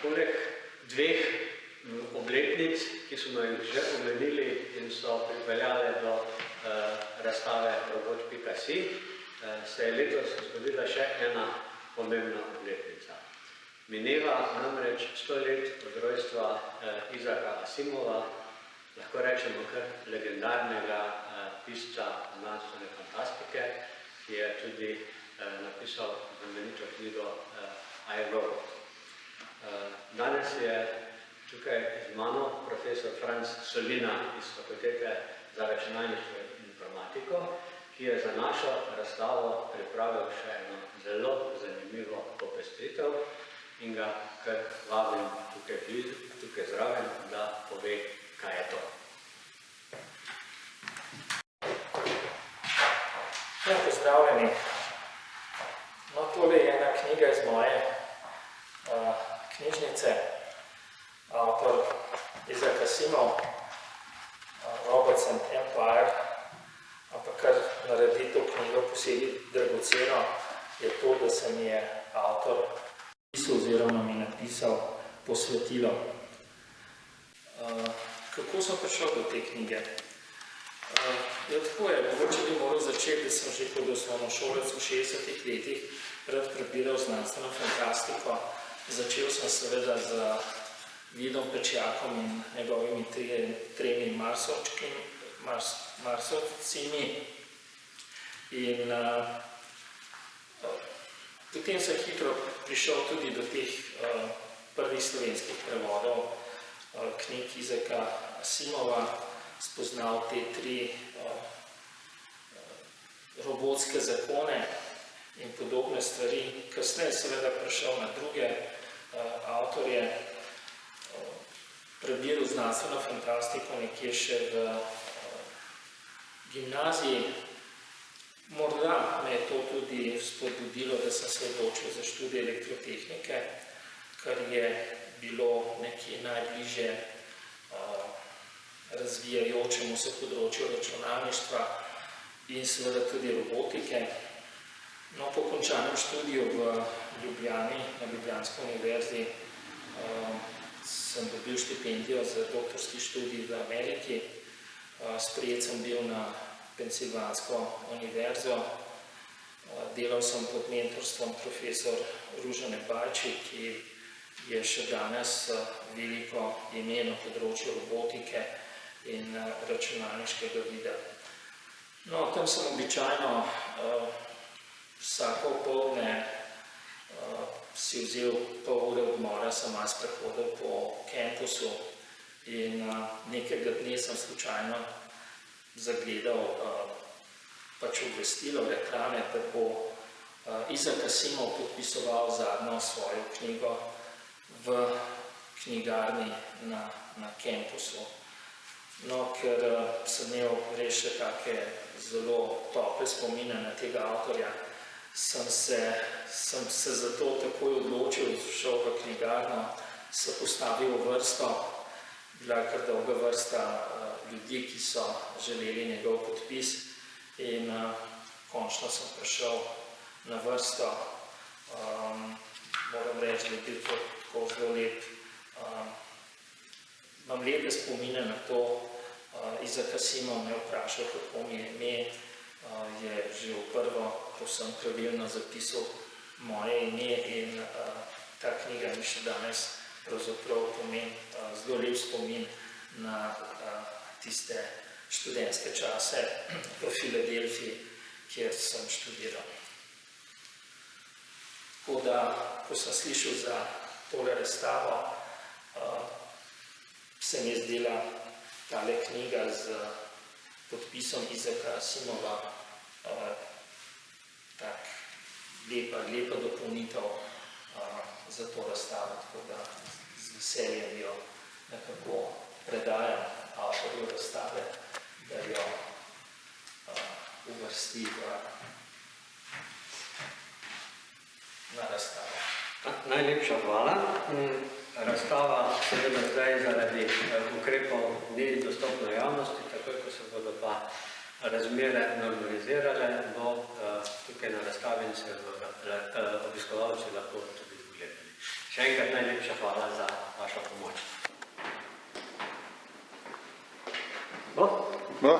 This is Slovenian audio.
Poleg dveh obletnic, ki smo jih že omenili in so pripeljale do razstave robot.si, se je letos zgodila še ena pomembna obletnica. Mineva namreč 100 let od rojstva Isaaca Asimova, lahko rečemo kar legendarnega pisca znanstvene fantastike, ki je tudi napisal znamenito knjigo I, Robot. Danes je tukaj z mano profesor Franc Solina iz Fakultete za računalništvo in informatiko, ki je za našo razstavo pripravil še eno zelo zanimivo popestritev in ga kar vabim tukaj zraven, da pove, kaj je to. Ja, pozdravljeni. No, tole je ena knjiga iz moje knjižnice, avtor Isaac Asimov, Robots and Empire, ampak kar naredi to knjigo posebej dragoceno, je to, da se mi je avtor pisal oziroma mi napisal posvetilo. Kako sem prišel do te knjige? Ja, tako je, mogoče bi moral začeti, da sem že kot osnovnošolec v 60-ih letih rad prebiral znanstveno fantastiko. Začel sem seveda z Vidom Pečjakom in njegovimi tremi marsovcimi. In potem sem hitro prišel tudi do teh prvih slovenskih prevodov knjig Isaaca Asimova, spoznal te tri robotske zakone in podobne stvari. Kasneje seveda prišel na druge avtorje, prebiral znanstveno fantastiko nekje še v gimnaziji. Morda me je to tudi spodbudilo, da sem se odločil za študij elektrotehnike, kar je bilo nekje najbližje razvijajočemu se področju računalništva in seveda tudi robotike. No, po končanem študiju v Ljubljani, na Ljubljanski univerzi, sem dobil štipendijo za doktorski študij v Ameriki. Sprejet sem bil na Pensilvansko univerzo. Delal sem pod mentorstvom profesor Ružane Bajči, ki je še danes veliko ime na področju robotike in računalniškega vida. No, tam sem običajno vsako opoldne si vzel pol ure odmora, sem malo sprehodil po kampusu in nekega dne sem slučajno zagledal pač obvestilo reklame, da bo Isaac Asimov podpisoval zadnjo svojo knjigo v knjigarni na kampusu. No, ker sem imel res še take zelo tople spomine na tega avtorja, sem se zato takoj odločil, šel v knjigarno, se postavil v vrsto, bila kar dolga vrsta ljudi, ki so želeli njegov podpis in končno sem prišel na vrsto. Moram reči, da je bil tako zelo lep. Imam lepe spomine na to. Isaac Asimov me je vprašal, kako mi je ime, je že v prvo povsem pravilno zapisal moje ime in ta knjiga mi še danes pravzaprav pomeni zelo lep spomin na tiste študentske čase v Filadelfiji, kjer sem študiral. Tako da, ko sem slišal za tole razstavo, se mi je zdela tale knjiga z podpisom Isaaca Asimova tak lepa dopolnitev za to razstavo, tako da z veseljem jo nekako predajam avtorju razstave, da jo uvrsti na razstavo. Najlepša hvala. Razstava seveda zdaj zaradi ukrepov ni dostopna javnosti, takoj ko se bodo pa razmere normalizirale, bo tukaj na razstavi in se obiskovalci lahko tudi pogledali. Še enkrat najlepša hvala za vašo pomoč. Bo?